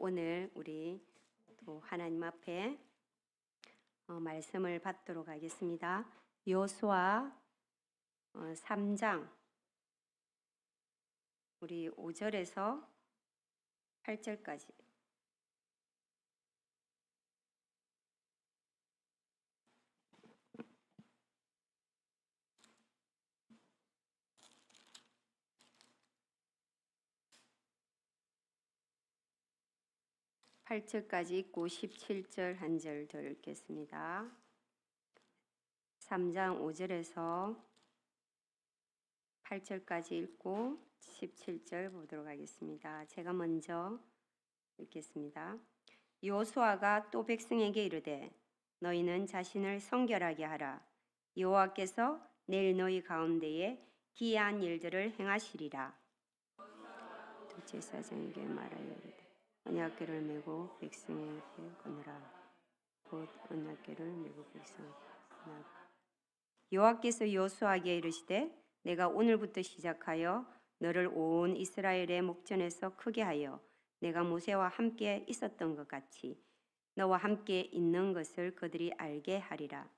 오늘 우리 또 하나님 앞에 말씀을 받도록 하겠습니다. 여호수아 3장 우리 5절에서 8절까지 있고 17절 한 절 더 읽겠습니다. 3장 5절에서 8절까지 읽고 17절 보도록 하겠습니다. 제가 먼저 읽겠습니다. 여호수아가 또 백성에게 이르되 너희는 자신을 성결하게 하라. 여호와께서 내일 너희 가운데에 기이한 일들을 행하시리라. 또 제사장에게 말하여 이르되 언약궤를 메고 백성에게 거느라. 곧 언약궤를 메고 백성에게 거느라. 여호와께서 여호수아에게 이르시되 내가 오늘부터 시작하여 너를 온 이스라엘의 목전에서 크게 하여 내가 모세와 함께 있었던 것 같이 너와 함께 있는 것을 그들이 알게 하리라.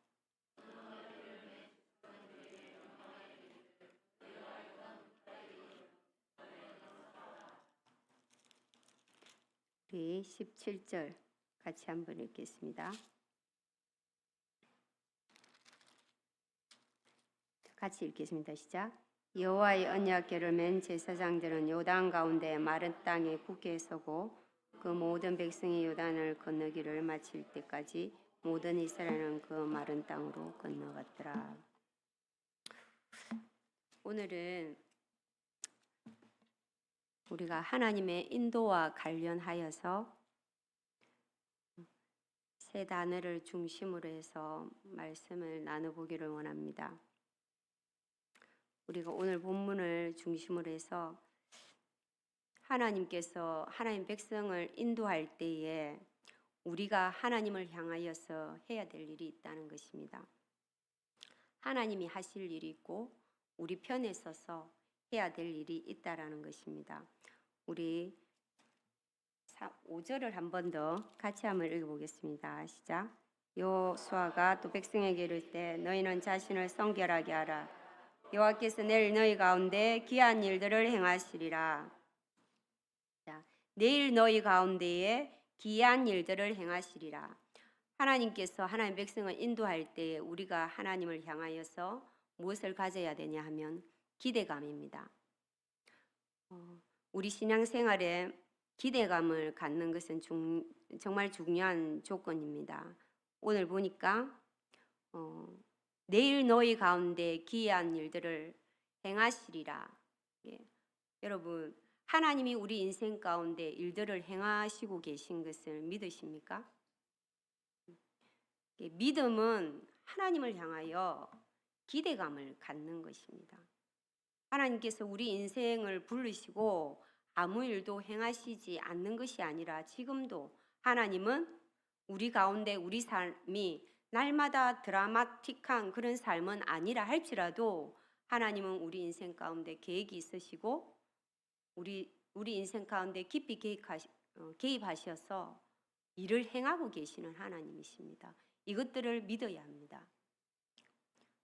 우리 17절 같이 한번 읽겠습니다. 같이 읽겠습니다. 시작. 여호와의 언약궤를 맨 제사장들은 요단 가운데 마른 땅에 굳게 서고 그 모든 백성이 요단을 건너기를 마칠 때까지 모든 이스라엘은 그 마른 땅으로 건너갔더라. 오늘은 우리가 하나님의 인도와 관련하여서 세 단어를 중심으로 해서 말씀을 나눠보기를 원합니다. 우리가 오늘 본문을 중심으로 해서 하나님께서 하나님 백성을 인도할 때에 우리가 하나님을 향하여서 해야 될 일이 있다는 것입니다. 하나님이 하실 일이 있고 우리 편에 서서 해야 될 일이 있다라는 것입니다. 우리 5절을 한 번 더 같이 한번 읽어보겠습니다. 시작. 여호수아가 또 백성에게 이를 때 너희는 자신을 성결하게 하라. 여호와께서 내일 너희 가운데 귀한 일들을 행하시리라. 자, 내일 너희 가운데에 귀한 일들을 행하시리라. 하나님께서 하나님 백성을 인도할 때 우리가 하나님을 향하여서 무엇을 가져야 되냐 하면 기대감입니다. 우리 신앙생활에 기대감을 갖는 것은 정말 중요한 조건입니다. 오늘 보니까 내일 너희 가운데 기이한 일들을 행하시리라. 예. 여러분, 하나님이 우리 인생 가운데 일들을 행하시고 계신 것을 믿으십니까? 믿음은 하나님을 향하여 기대감을 갖는 것입니다. 하나님께서 우리 인생을 부르시고 아무 일도 행하시지 않는 것이 아니라 지금도 하나님은 우리 가운데 우리 삶이 날마다 드라마틱한 그런 삶은 아니라 할지라도 하나님은 우리 인생 가운데 계획이 있으시고 우리 인생 가운데 깊이 개입하셔서 일을 행하고 계시는 하나님이십니다. 이것들을 믿어야 합니다.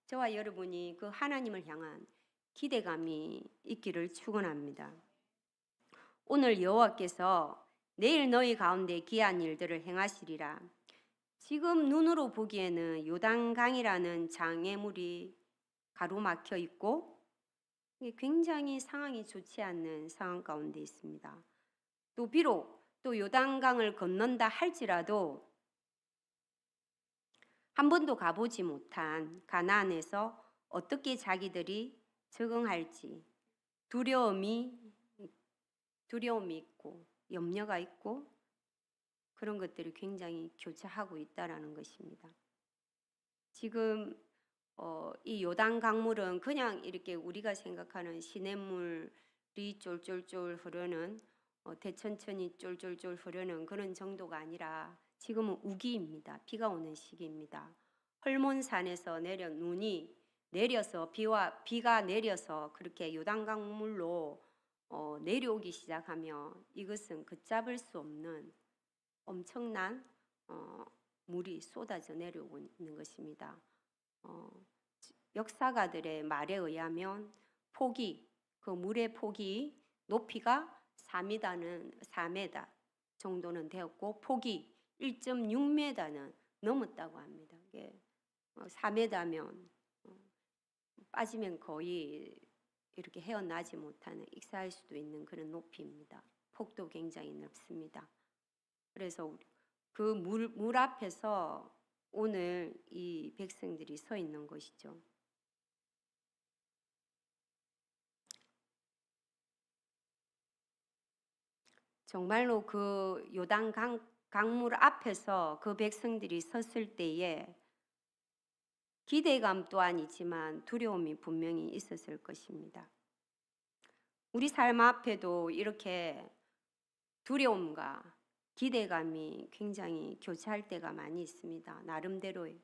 저와 여러분이 그 하나님을 향한 기대감이 있기를 축원합니다. 오늘 여호와께서 내일 너희 가운데 귀한 일들을 행하시리라. 지금 눈으로 보기에는 요단강이라는 장애물이 가로막혀 있고 굉장히 상황이 좋지 않는 상황 가운데 있습니다. 또 비록 또 요단강을 건넌다 할지라도 한 번도 가보지 못한 가나안에서 어떻게 자기들이 적응할지 두려움이 있고 염려가 있고 그런 것들이 굉장히 교차하고 있다라는 것입니다. 지금 이 요단 강물은 그냥 이렇게 우리가 생각하는 시냇물이 쫄쫄쫄 흐르는 대천천이 쫄쫄쫄 흐르는 그런 정도가 아니라 지금은 우기입니다. 비가 오는 시기입니다. 헐몬산에서 눈이 내려서 비가 내려서 그렇게 요단 강물로 내려오기 시작하면 이것은 걷잡을 수 없는 엄청난 물이 쏟아져 내려오고 있는 것입니다. 역사가들의 말에 의하면 그 물의 폭이 높이가 4m 정도는 되었고 폭이 1.6m는 넘었다고 합니다. 4m면 빠지면 거의 이렇게 헤어나지 못하는 익사할 수도 있는 그런 높이입니다. 폭도 굉장히 넓습니다. 그래서 그 물 앞에서 오늘 이 백성들이 서 있는 것이죠. 정말로 그 요단 강물 앞에서 그 백성들이 섰을 때에 기대감 또한 있지만 두려움이 분명히 있었을 것입니다. 우리 삶 앞에도 이렇게 두려움과 기대감이 굉장히 교차할 때가 많이 있습니다. 나름대로의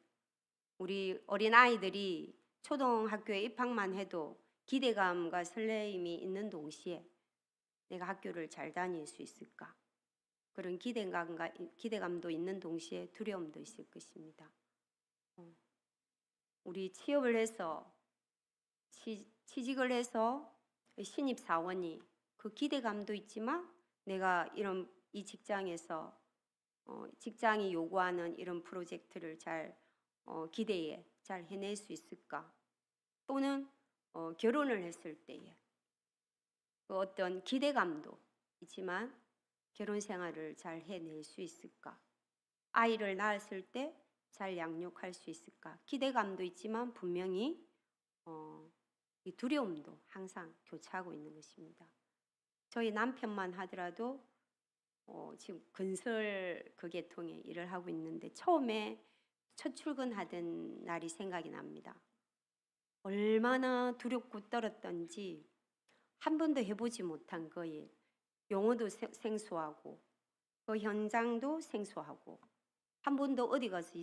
우리 어린아이들이 초등학교에 입학만 해도 기대감과 설레임이 있는 동시에 내가 학교를 잘 다닐 수 있을까? 그런 기대감도 있는 동시에 두려움도 있을 것입니다. 우리 취업을 해서 취직을 해서 신입사원이 그 기대감도 있지만 내가 이 직장에서 직장이 요구하는 이런 프로젝트를 잘 기대에 잘 해낼 수 있을까? 또는 결혼을 했을 때에 그 어떤 기대감도 있지만 결혼 생활을 잘 해낼 수 있을까? 아이를 낳았을 때 잘 양육할 수 있을까? 기대감도 있지만 분명히 이 두려움도 항상 교차하고 있는 것입니다. 저희 남편만 하더라도 지금 건설 그 계통에 일을 하고 있는데 처음에 첫 출근하던 날이 생각이 납니다. 얼마나 두렵고 떨었던지 한 번도 해보지 못한 거에 용어도 생소하고 그 현장도 생소하고 한 번도 어디 가서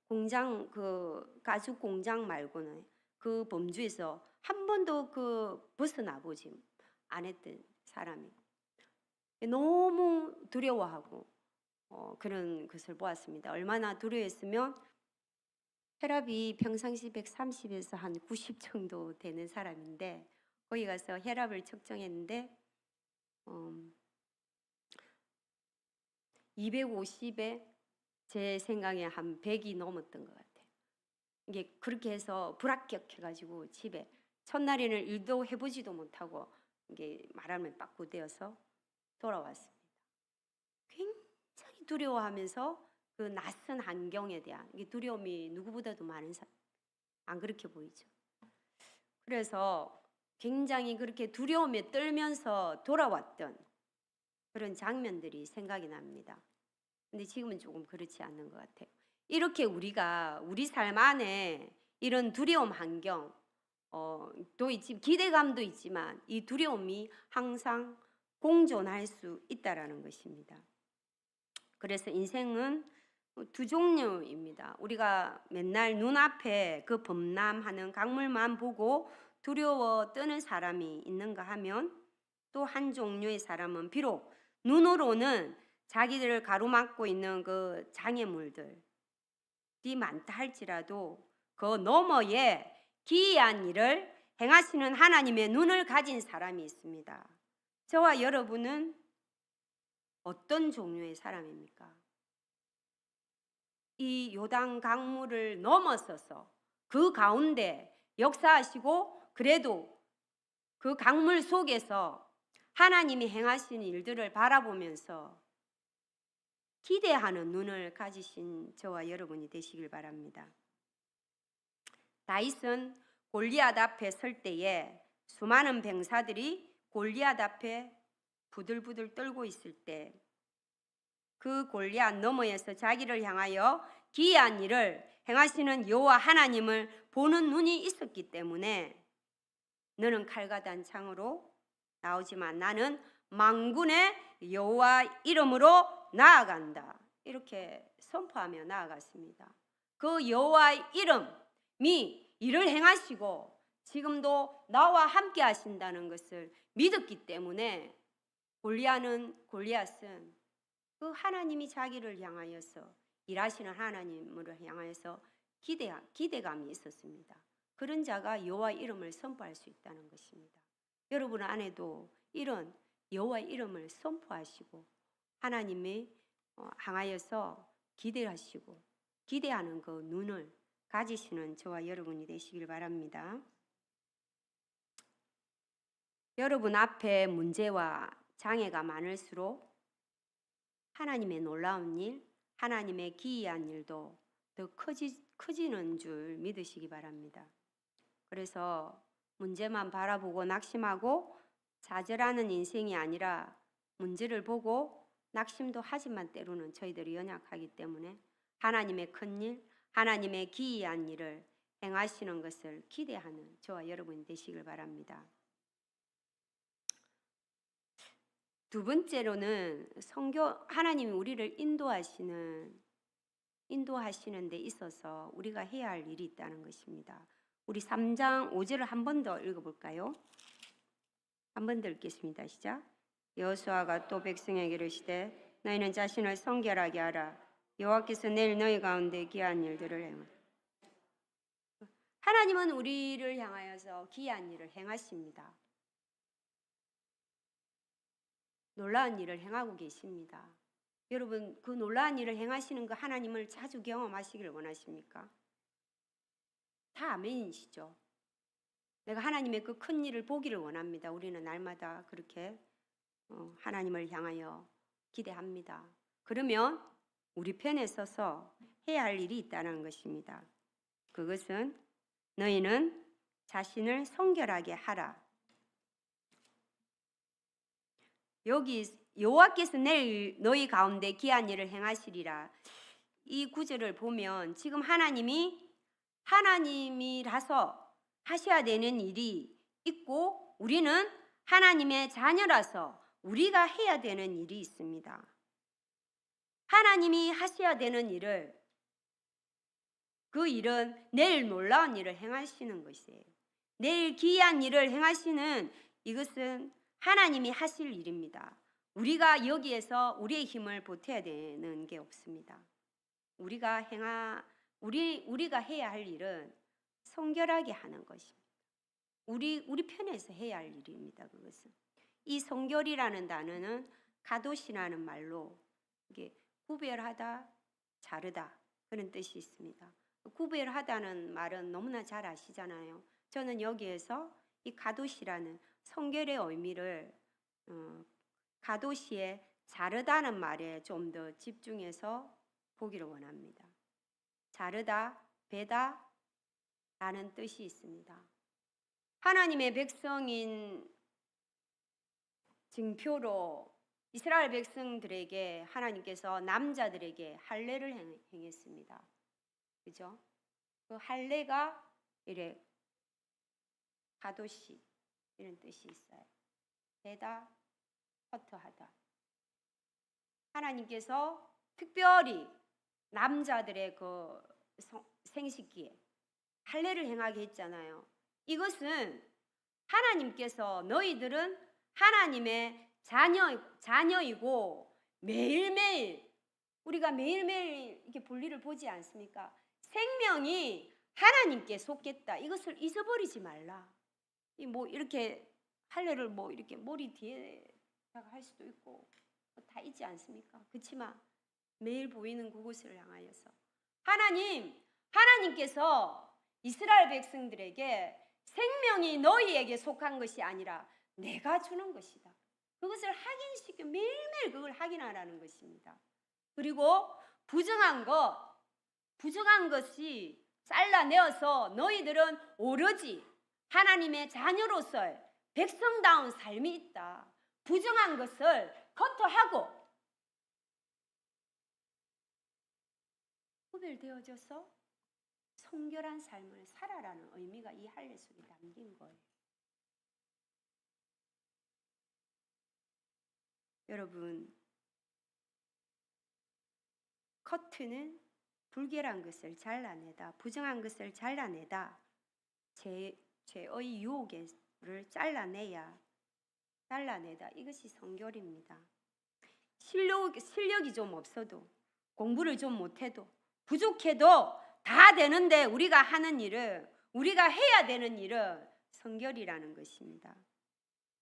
공장 그 가죽 공장 말고는 그 범주에서 한 번도 벗어나 보지 안 했던 사람이 너무 두려워하고 그런 것을 보았습니다. 얼마나 두려워했으면 혈압이 평상시 130에서 한 90 정도 되는 사람인데 거기 가서 혈압을 측정했는데 250에 제 생각에 한 100이 넘었던 것 같아요. 이게 그렇게 해서 불합격해가지고 집에 첫날에는 일도 해보지도 못하고 이게 말하면 빠꾸되어서 돌아왔습니다. 굉장히 두려워하면서 그 낯선 환경에 대한 이게 두려움이 누구보다도 많은 사람 안 그렇게 보이죠. 그래서 굉장히 그렇게 두려움에 떨면서 돌아왔던 그런 장면들이 생각이 납니다. 근데 지금은 조금 그렇지 않는 것 같아요. 이렇게 우리가 우리 삶 안에 이런 두려움 환경 또 있지 기대감도 있지만 이 두려움이 항상 공존할 수 있다라는 것입니다. 그래서 인생은 두 종류입니다. 우리가 맨날 눈앞에 그 범람하는 강물만 보고 두려워 떠는 사람이 있는가 하면 또 한 종류의 사람은 비록 눈으로는 자기들을 가로막고 있는 그 장애물들이 많다 할지라도 그 너머에 기이한 일을 행하시는 하나님의 눈을 가진 사람이 있습니다. 저와 여러분은 어떤 종류의 사람입니까? 이 요단 강물을 넘어서서 그 가운데 역사하시고 그래도 그 강물 속에서 하나님이 행하신 일들을 바라보면서 기대하는 눈을 가지신 저와 여러분이 되시길 바랍니다. 다윗은 골리앗 앞에 설 때에 수많은 병사들이 골리앗 앞에 부들부들 떨고 있을 때 그 골리앗 너머에서 자기를 향하여 기이한 일을 행하시는 여호와 하나님을 보는 눈이 있었기 때문에 너는 칼과 단창으로 나오지만 나는 만군의 여호와 이름으로 나아간다. 이렇게 선포하며 나아갔습니다. 그 여호와의 이름이 일을 행하시고 지금도 나와 함께 하신다는 것을 믿었기 때문에 골리앗은 그 하나님이 자기를 향하여서 일하시는 하나님을 향하여서 기대감이 있었습니다. 그런 자가 여호와 이름을 선포할 수 있다는 것입니다. 여러분 안에도 이런 여호와 이름을 선포하시고 하나님이 향하여서 기대하시고 기대하는 그 눈을 가지시는 저와 여러분이 되시길 바랍니다. 여러분 앞에 문제와 장애가 많을수록 하나님의 놀라운 일, 하나님의 기이한 일도 더 커지는 줄 믿으시기 바랍니다. 그래서 문제만 바라보고 낙심하고 좌절하는 인생이 아니라 문제를 보고 낙심도 하지만 때로는 저희들이 연약하기 때문에 하나님의 큰일, 하나님의 기이한 일을 행하시는 것을 기대하는 저와 여러분이 되시길 바랍니다. 두 번째로는 하나님이 우리를 인도하시는 데 있어서 우리가 해야 할 일이 있다는 것입니다. 우리 3장 5절을 한 번 더 읽어볼까요? 한 번 더 읽겠습니다. 시작. 여호수아가 또 백성에게 이르시되 너희는 자신을 성결하게 하라. 여호와께서 내일 너희 가운데 기이한 일들을 행하라. 하나님은 우리를 향하여서 기이한 일을 행하십니다. 놀라운 일을 행하고 계십니다. 여러분 그 놀라운 일을 행하시는 그 하나님을 자주 경험하시길 원하십니까? 다 아멘이시죠? 내가 하나님의 그 큰 일을 보기를 원합니다. 우리는 날마다 그렇게 하나님을 향하여 기대합니다. 그러면 우리 편에 서서 해야 할 일이 있다는 것입니다. 그것은 너희는 자신을 성결하게 하라. 여기 여호와께서 내일 너희 가운데 기이한 일을 행하시리라. 이 구절을 보면 지금 하나님이라서 하셔야 되는 일이 있고 우리는 하나님의 자녀라서 우리가 해야 되는 일이 있습니다. 하나님이 하셔야 되는 일을 그 일은 내일 놀라운 일을 행하시는 것이에요. 내일 기이한 일을 행하시는 이것은 하나님이 하실 일입니다. 우리가 여기에서 우리의 힘을 보태야 되는 게 없습니다. 우리가 해야 할 일은 성결하게 하는 것입니다. 우리 편에서 해야 할 일입니다. 그것은 이 성결이라는 단어는 가도시라는 말로 이게 구별하다, 자르다 그런 뜻이 있습니다. 구별하다는 말은 너무나 잘 아시잖아요. 저는 여기에서 이 가도시라는 성결의 의미를 가도시의 자르다는 말에 좀 더 집중해서 보기를 원합니다. 자르다, 베다 라는 뜻이 있습니다. 하나님의 백성인 증표로 이스라엘 백성들에게 하나님께서 남자들에게 할례를 행했습니다. 그죠? 그 할례가 이래 가도시 이런 뜻이 있어요. 베다, 커트하다. 하나님께서 특별히 남자들의 그 생식기에 할례를 행하게 했잖아요. 이것은 하나님께서 너희들은 하나님의 자녀이고 매일매일 우리가 매일매일 이렇게 볼일을 보지 않습니까? 생명이 하나님께 속겠다. 이것을 잊어버리지 말라. 뭐 이렇게 할례를 뭐 이렇게 머리 뒤에다가 할 수도 있고 다 있지 않습니까? 그렇지만 매일 보이는 그곳을 향하여서 하나님께서 이스라엘 백성들에게 생명이 너희에게 속한 것이 아니라 내가 주는 것이다. 그것을 확인시켜 매일매일 그걸 확인하라는 것입니다. 그리고 부정한 것이 잘라내어서 너희들은 오로지 하나님의 자녀로서의 백성다운 삶이 있다. 부정한 것을 커트하고 구별되어져서 성결한 삶을 살아라는 의미가 이 할례 속에 담긴 거예요. 여러분, 커트는 불결한 것을 잘라내다, 부정한 것을 잘라내다, 죄의 유혹을 잘라내다. 이것이 성결입니다. 실력이 좀 없어도, 공부를 좀 못해도, 부족해도 다 되는데 우리가 하는 일은, 우리가 해야 되는 일은 성결이라는 것입니다.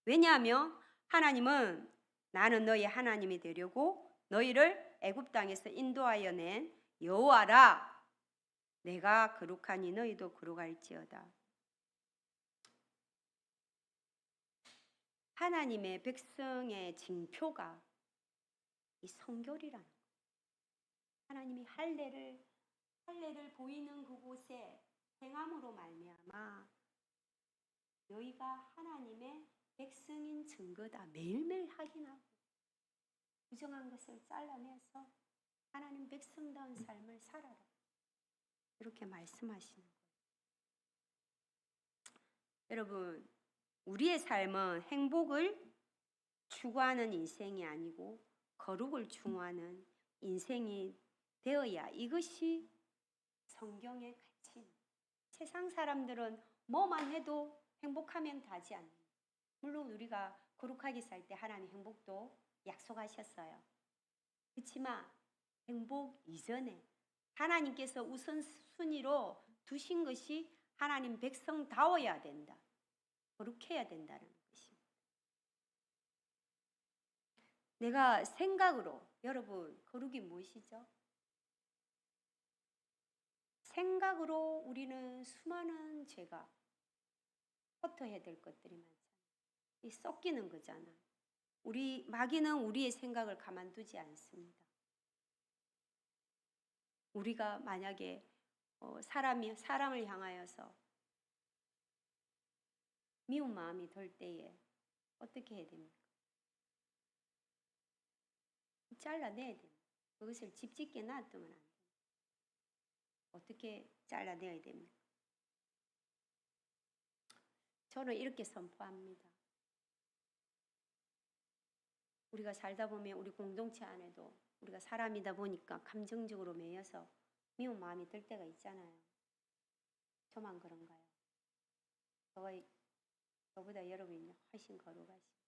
왜냐하면 하나님은 나는 너희 하나님이 되려고 너희를 애굽 땅에서 인도하여 낸 여호와라. 내가 거룩하니 너희도 거룩할지어다. 하나님의 백성의 징표가 이 성결이라는 거예요. 하나님이 할례를 보이는 그곳에 행함으로 말미암아 너희가 하나님의 백성인 증거다. 매일매일 확인하고 부정한 것을 잘라내서 하나님 백성다운 삶을 살아라. 이렇게 말씀하시는 거예요. 여러분, 우리의 삶은 행복을 추구하는 인생이 아니고 거룩을 추구하는 인생이 되어야, 이것이 성경의 가치입니다. 세상 사람들은 뭐만 해도 행복하면 다지 않는, 물론 우리가 거룩하게 살 때 하나님 행복도 약속하셨어요. 그렇지만 행복 이전에 하나님께서 우선순위로 두신 것이 하나님 백성다워야 된다. 거룩해야 된다는 것입니다. 내가 생각으로, 여러분, 거룩이 무엇이죠? 생각으로 우리는 수많은 죄가 커트해야 될 것들이 많잖아요. 이 섞이는 거잖아. 마귀는 우리의 생각을 가만두지 않습니다. 우리가 만약에 사람을 향하여서 미운 마음이 들 때에 어떻게 해야 됩니까? 잘라내야 됩니다. 그것을 집짓게 놔두면 안 됩니다. 어떻게 잘라내야 됩니까? 저는 이렇게 선포합니다. 우리가 살다 보면 우리 공동체 안에도 우리가 사람이다 보니까 감정적으로 매여서 미운 마음이 들 때가 있잖아요. 저만 그런가요? 저보다 여러분이 훨씬 거룩하시죠.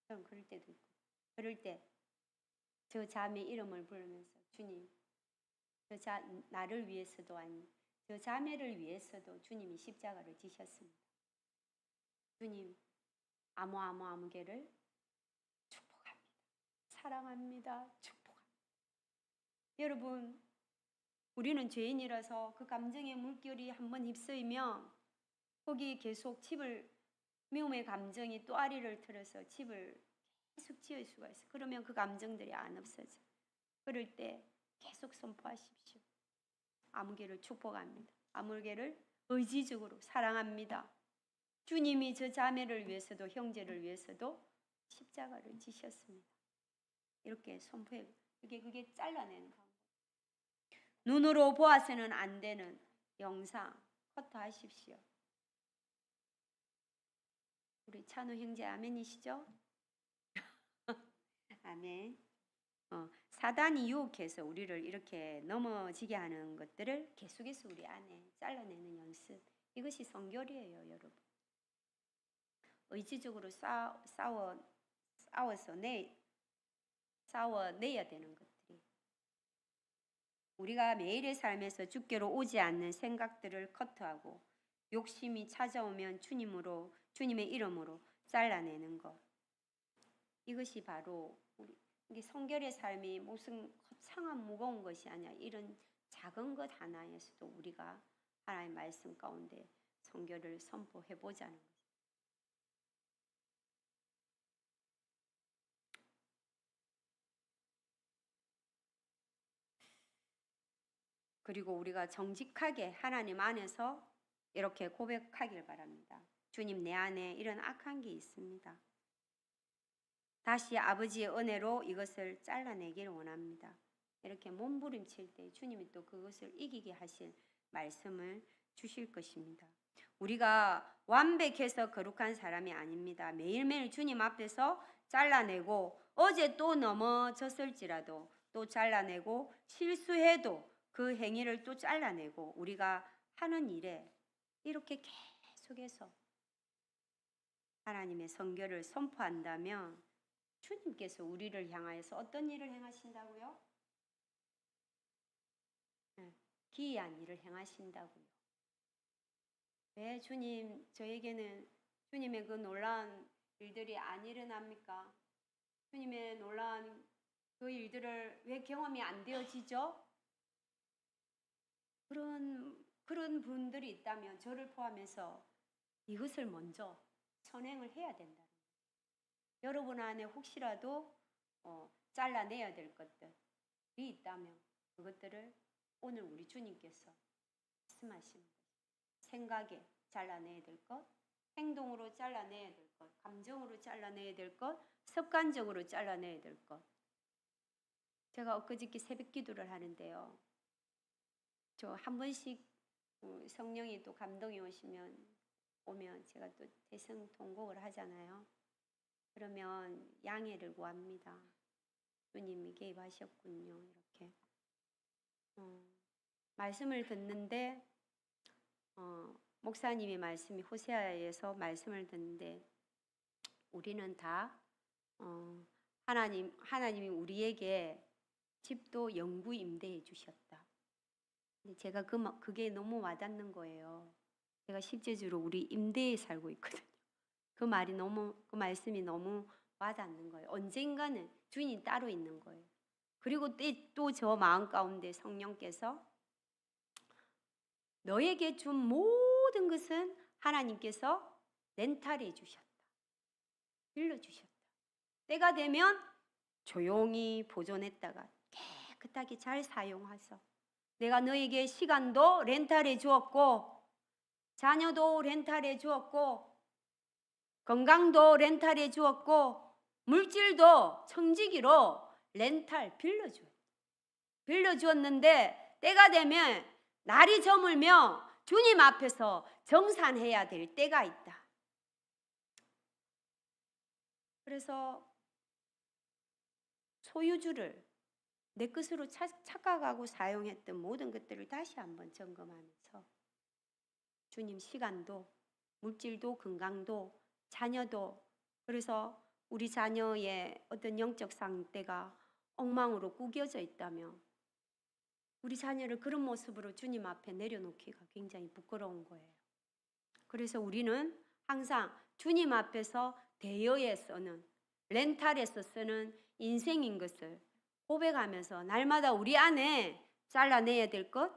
저는 그럴 때도 있고, 그럴 때 저 자매 이름을 부르면서 주님, 나를 위해서도 아니 저 자매를 위해서도 주님이 십자가를 지셨습니다. 주님, 아무개를 축복합니다. 사랑합니다. 축복합니다. 여러분, 우리는 죄인이라서 그 감정의 물결이 한번 휩쓰이면 거기 계속 미움의 감정이 또아리를 틀어서 집을 계속 지을 수가 있어요. 그러면 그 감정들이 안 없어져. 그럴 때 계속 선포하십시오. 아무개를 축복합니다. 아무개를 의지적으로 사랑합니다. 주님이 저 자매를 위해서도 형제를 위해서도 십자가를 지셨습니다. 이렇게 선포해. 그게 잘라내는 방법. 눈으로 보아서는 안 되는 영상 커트하십시오. 우리 찬우 형제 아멘이시죠? 아멘. 사단이 유혹해서 우리를 이렇게 넘어지게 하는 것들을 계속해서 우리 안에 잘라내는 연습. 이것이 성결이에요, 여러분. 의지적으로 싸워내야 되는 것들이. 우리가 매일의 삶에서 주께로 오지 않는 생각들을 커트하고 욕심이 찾아오면 주님의 이름으로 잘라내는 것. 이것이 바로 이게 성결의 삶이 무슨 거창한 무거운 것이 아니야. 이런 작은 것 하나에서도 우리가 하나님의 말씀 가운데 성결을 선포해 보자는 거죠. 그리고 우리가 정직하게 하나님 안에서 이렇게 고백하길 바랍니다. 주님, 내 안에 이런 악한 게 있습니다. 다시 아버지의 은혜로 이것을 잘라내기를 원합니다. 이렇게 몸부림칠 때 주님이 또 그것을 이기게 하실 말씀을 주실 것입니다. 우리가 완벽해서 거룩한 사람이 아닙니다. 매일매일 주님 앞에서 잘라내고, 어제 또 넘어졌을지라도 또 잘라내고, 실수해도 그 행위를 또 잘라내고, 우리가 하는 일에 이렇게 계속해서 하나님의 선교를 선포한다면 주님께서 우리를 향하여서 어떤 일을 행하신다고요? 네, 기이한 일을 행하신다고요. 왜 주님, 저에게는 주님의 그 놀라운 일들이 안 일어납니까? 주님의 놀라운 그 일들을 왜 경험이 안 되어지죠? 그런 분들이 있다면 저를 포함해서 이것을 먼저 선행을 해야 된다. 여러분 안에 혹시라도 잘라내야 될 것들이 있다면 그것들을 오늘 우리 주님께서 말씀하시는 것, 생각에 잘라내야 될 것, 행동으로 잘라내야 될 것, 감정으로 잘라내야 될 것, 습관적으로 잘라내야 될 것. 제가 엊그저께 새벽 기도를 하는데요. 저 한 번씩 성령이 또 감동이 오면 제가 또 대성통곡을 하잖아요. 그러면 양해를 구합니다. 주님이 개입하셨군요. 이렇게 말씀을 듣는데 목사님이 말씀이 호세아에서 말씀을 듣는데 우리는 다 하나님이 우리에게 집도 영구 임대해 주셨다. 근데 제가 그게 너무 와닿는 거예요. 제가 실제적으로 우리 임대에 살고 있거든요. 그 말씀이 너무 와닿는 거예요. 언젠가는 주인이 따로 있는 거예요. 그리고 또 저 마음 가운데 성령께서 너에게 준 모든 것은 하나님께서 렌탈해 주셨다. 빌려주셨다. 때가 되면 조용히 보존했다가 깨끗하게 잘 사용하소. 내가 너에게 시간도 렌탈해 주었고 자녀도 렌탈해 주었고 건강도 렌탈해 주었고 물질도 청지기로 렌탈 빌려주었는데 때가 되면 날이 저물며 주님 앞에서 정산해야 될 때가 있다. 그래서 소유주를 내 것으로 착각하고 사용했던 모든 것들을 다시 한번 점검하면서 주님 시간도 물질도 건강도 자녀도 그래서 우리 자녀의 어떤 영적 상태가 엉망으로 구겨져 있다면 우리 자녀를 그런 모습으로 주님 앞에 내려놓기가 굉장히 부끄러운 거예요. 그래서 우리는 항상 주님 앞에서 대여에서는 렌탈에서 쓰는 인생인 것을 고백하면서 날마다 우리 안에 잘라내야 될 것을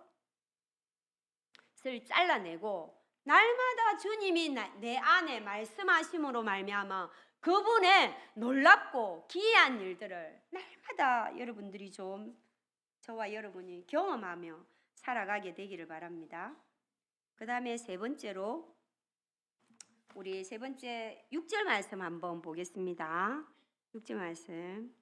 잘라내고 날마다 주님이 내 안에 말씀하심으로 말미암아 그분의 놀랍고 기이한 일들을 날마다 여러분들이 좀 저와 여러분이 경험하며 살아가게 되기를 바랍니다. 그 다음에 세 번째로 우리 세 번째 6절 말씀 한번 보겠습니다. 6절 말씀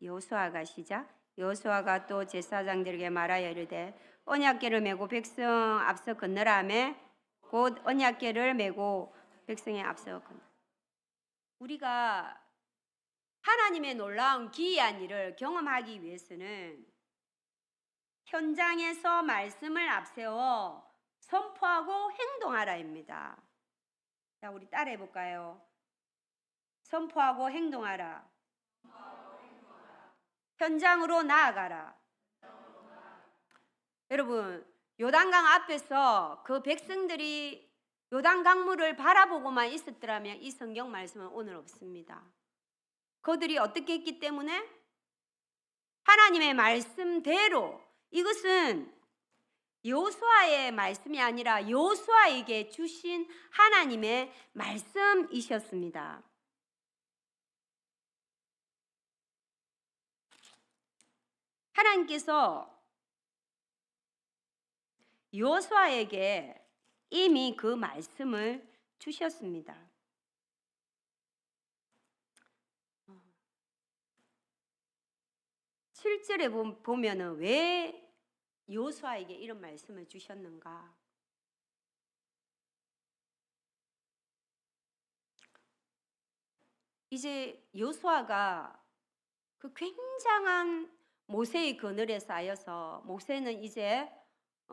여호수아가 시작. 여호수아가 또 제사장들에게 말하여 이르되 언약궤를 메고 백성 앞서 건너라 하매 곧 언약궤를 메고 백성의 앞서 건너라. 우리가 하나님의 놀라운 기이한 일을 경험하기 위해서는 현장에서 말씀을 앞세워 선포하고 행동하라입니다. 자, 우리 따라해 볼까요? 선포하고 행동하라. 현장으로 나아가라. 여러분, 요단강 앞에서 그 백성들이 요단강물을 바라보고만 있었더라면 이 성경 말씀은 오늘 없습니다. 그들이 어떻게 했기 때문에? 하나님의 말씀대로 이것은 여호수아의 말씀이 아니라 여호수아에게 주신 하나님의 말씀이셨습니다. 하나님께서 여호수아에게 이미 그 말씀을 주셨습니다. 7절에 보면은 왜 여호수아에게 이런 말씀을 주셨는가? 이제 여호수아가 그 굉장한 모세의 그늘에 쌓여서 모세는 이제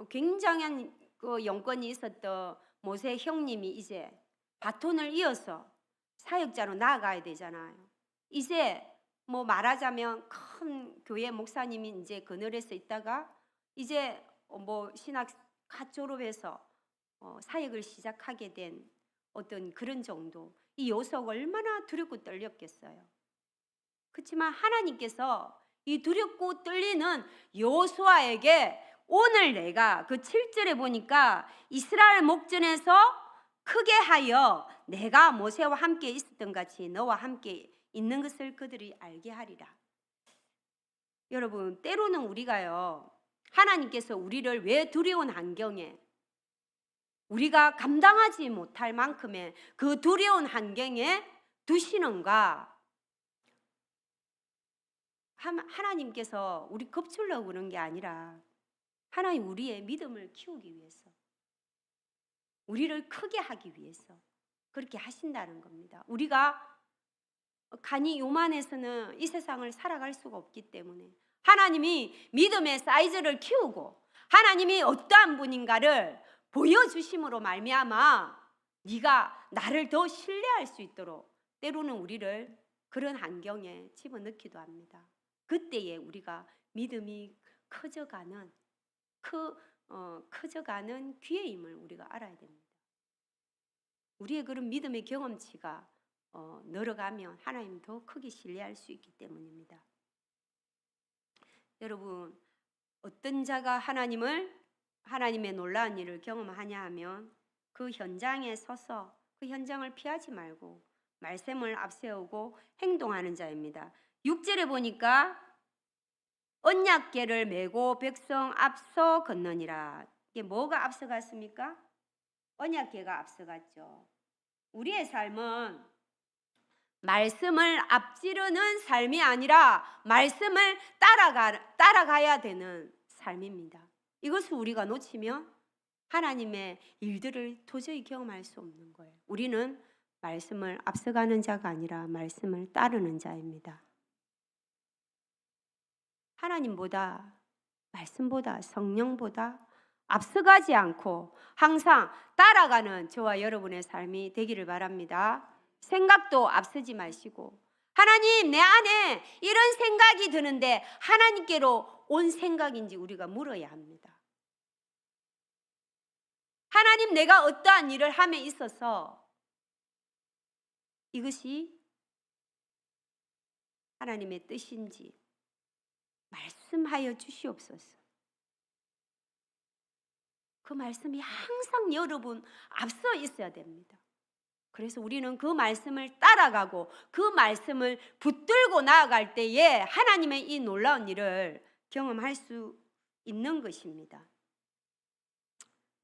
굉장한 그 영권이 있었던 모세 형님이 이제 바톤을 이어서 사역자로 나아가야 되잖아요. 이제 뭐 말하자면 큰 교회 목사님이 이제 그늘에서 있다가 이제 뭐 신학 갓 졸업해서 사역을 시작하게 된 어떤 그런 정도. 이 요소가 얼마나 두렵고 떨렸겠어요. 그렇지만 하나님께서 이 두렵고 떨리는 여호수아에게 오늘 내가 그 7절에 보니까 이스라엘 목전에서 크게 하여 내가 모세와 함께 있었던 같이 너와 함께 있는 것을 그들이 알게 하리라. 여러분, 때로는 우리가요, 하나님께서 우리를 왜 두려운 환경에, 우리가 감당하지 못할 만큼의 그 두려운 환경에 두시는가? 하나님께서 우리 겁주려고 그런 게 아니라 하나님 우리의 믿음을 키우기 위해서, 우리를 크게 하기 위해서 그렇게 하신다는 겁니다. 우리가 간이 요만해서는 이 세상을 살아갈 수가 없기 때문에 하나님이 믿음의 사이즈를 키우고 하나님이 어떠한 분인가를 보여주심으로 말미암아 네가 나를 더 신뢰할 수 있도록 때로는 우리를 그런 환경에 집어넣기도 합니다. 그때에 우리가 믿음이 커져가는 기회임을 우리가 알아야 됩니다. 우리의 그런 믿음의 경험치가 늘어가면 하나님 더 크게 신뢰할 수 있기 때문입니다. 여러분, 어떤 자가 하나님의 놀라운 일을 경험하냐 하면 그 현장에 서서 그 현장을 피하지 말고 말씀을 앞세우고 행동하는 자입니다. 6절에 보니까 언약궤를 메고 백성 앞서 걷느니라. 이게 뭐가 앞서갔습니까? 언약궤가 앞서갔죠. 우리의 삶은 말씀을 앞지르는 삶이 아니라 말씀을 따라가야 되는 삶입니다. 이것을 우리가 놓치면 하나님의 일들을 도저히 경험할 수 없는 거예요. 우리는 말씀을 앞서가는 자가 아니라 말씀을 따르는 자입니다. 하나님보다, 말씀보다, 성령보다 앞서가지 않고 항상 따라가는 저와 여러분의 삶이 되기를 바랍니다. 생각도 앞서지 마시고, 하나님 내 안에 이런 생각이 드는데 하나님께로 온 생각인지 우리가 물어야 합니다. 하나님, 내가 어떠한 일을 함에 있어서 이것이 하나님의 뜻인지 말씀하여 주시옵소서. 그 말씀이 항상 여러분 앞서 있어야 됩니다. 그래서 우리는 그 말씀을 따라가고 그 말씀을 붙들고 나아갈 때에 하나님의 이 놀라운 일을 경험할 수 있는 것입니다.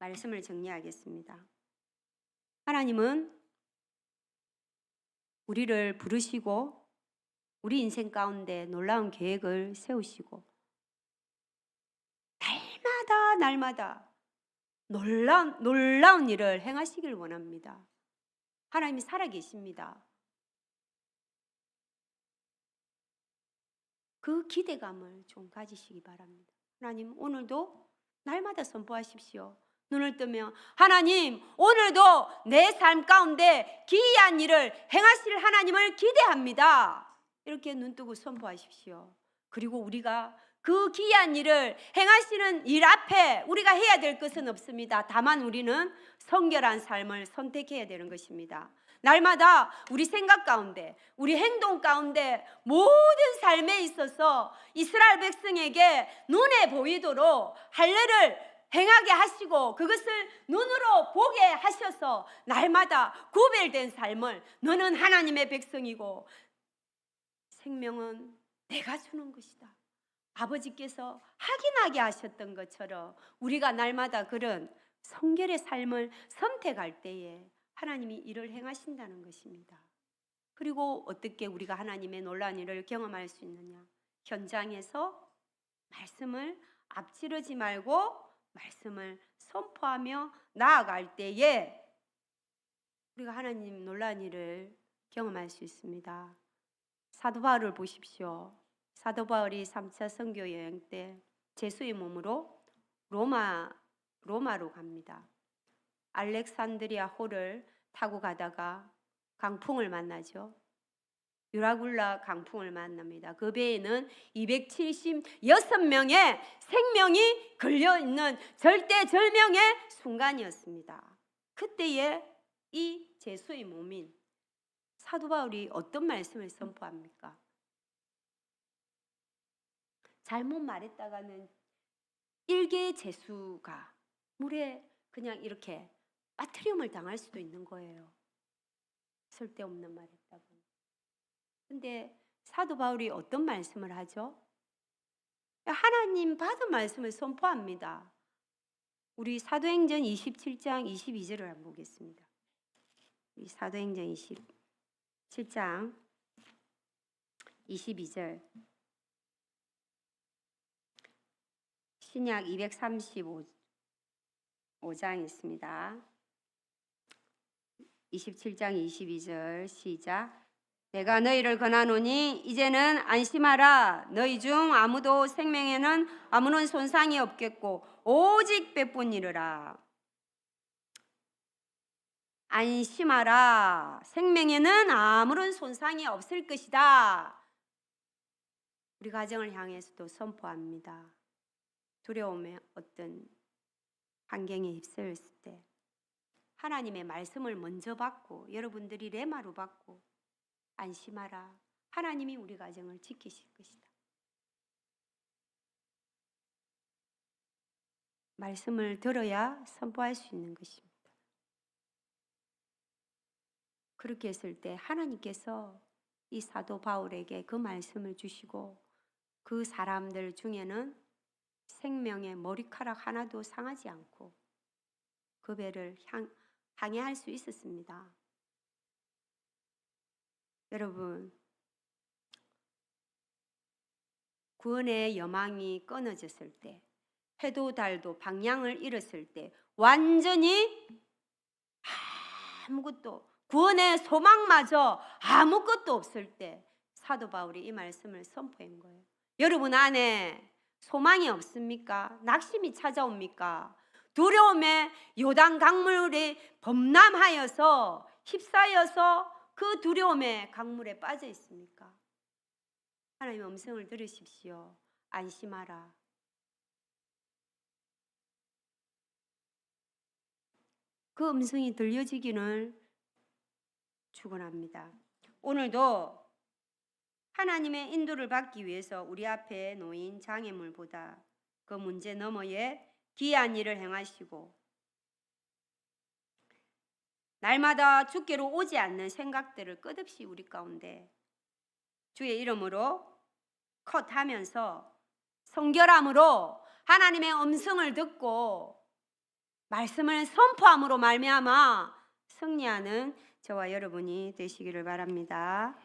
말씀을 정리하겠습니다. 하나님은 우리를 부르시고 우리 인생 가운데 놀라운 계획을 세우시고 날마다 놀라운 일을 행하시길 원합니다. 하나님이 살아계십니다. 그 기대감을 좀 가지시기 바랍니다. 하나님, 오늘도 날마다 선포하십시오. 눈을 뜨면 하나님, 오늘도 내 삶 가운데 기이한 일을 행하실 하나님을 기대합니다. 이렇게 눈 뜨고 선포하십시오. 그리고 우리가 그 기이한 일을 행하시는 일 앞에 우리가 해야 될 것은 없습니다. 다만 우리는 성결한 삶을 선택해야 되는 것입니다. 날마다 우리 생각 가운데, 우리 행동 가운데 모든 삶에 있어서 이스라엘 백성에게 눈에 보이도록 할례를 행하게 하시고 그것을 눈으로 보게 하셔서 날마다 구별된 삶을, 너는 하나님의 백성이고 생명은 내가 주는 것이다, 아버지께서 확인하게 하셨던 것처럼 우리가 날마다 그런 성결의 삶을 선택할 때에 하나님이 일을 행하신다는 것입니다. 그리고 어떻게 우리가 하나님의 놀라운 일을 경험할 수 있느냐? 현장에서 말씀을 앞지르지 말고 말씀을 선포하며 나아갈 때에 우리가 하나님 놀라운 일을 경험할 수 있습니다. 사도 바울을 보십시오. 사도 바울이 3차 선교 여행 때 제수의 몸으로 로마로 갑니다. 알렉산드리아 호를 타고 가다가 강풍을 만나죠. 유라굴라 강풍을 만납니다. 그 배에는 276명의 생명이 걸려있는 절대절명의 순간이었습니다. 그때에 이 제수의 몸인 사도 바울이 어떤 말씀을 선포합니까? 잘못 말했다가는 일개의 제수가 물에 그냥 이렇게 빠트림을 당할 수도 있는 거예요. 쓸데없는 말 했다고. 근데 사도 바울이 어떤 말씀을 하죠? 하나님 받은 말씀을 선포합니다. 우리 사도행전 27장 22절을 한번 보겠습니다. 우리 사도행전 27장 22절. 신약 235장 있습니다. 27장 22절 시작. 내가 너희를 권하노니 이제는 안심하라. 너희 중 아무도 생명에는 아무런 손상이 없겠고 오직 백분이르라. 안심하라. 생명에는 아무런 손상이 없을 것이다. 우리 가정을 향해서도 선포합니다. 두려움의 어떤 환경에 휩쓸렸을 때 하나님의 말씀을 먼저 받고 여러분들이 레마로 받고 안심하라. 하나님이 우리 가정을 지키실 것이다. 말씀을 들어야 선포할 수 있는 것입니다. 그렇게 했을 때 하나님께서 이 사도 바울에게 그 말씀을 주시고 그 사람들 중에는 생명의 머리카락 하나도 상하지 않고 그 배를 항해할 수 있었습니다. 여러분, 구원의 여망이 끊어졌을 때, 해도 달도 방향을 잃었을 때, 완전히 아무것도, 구원의 소망마저 아무것도 없을 때 사도 바울이 이 말씀을 선포한 거예요. 여러분 안에 소망이 없습니까? 낙심이 찾아옵니까? 두려움에 요단 강물이 범람하여서 휩싸여서 그 두려움의 강물에 빠져 있습니까? 하나님의 음성을 들으십시오. 안심하라. 그 음성이 들려지기를 축원합니다. 오늘도 하나님의 인도를 받기 위해서 우리 앞에 놓인 장애물보다 그 문제 너머에 귀한 일을 행하시고 날마다 주께로 오지 않는 생각들을 끝없이 우리 가운데 주의 이름으로 컷하면서 성결함으로 하나님의 음성을 듣고 말씀을 선포함으로 말미암아 승리하는 저와 여러분이 되시기를 바랍니다.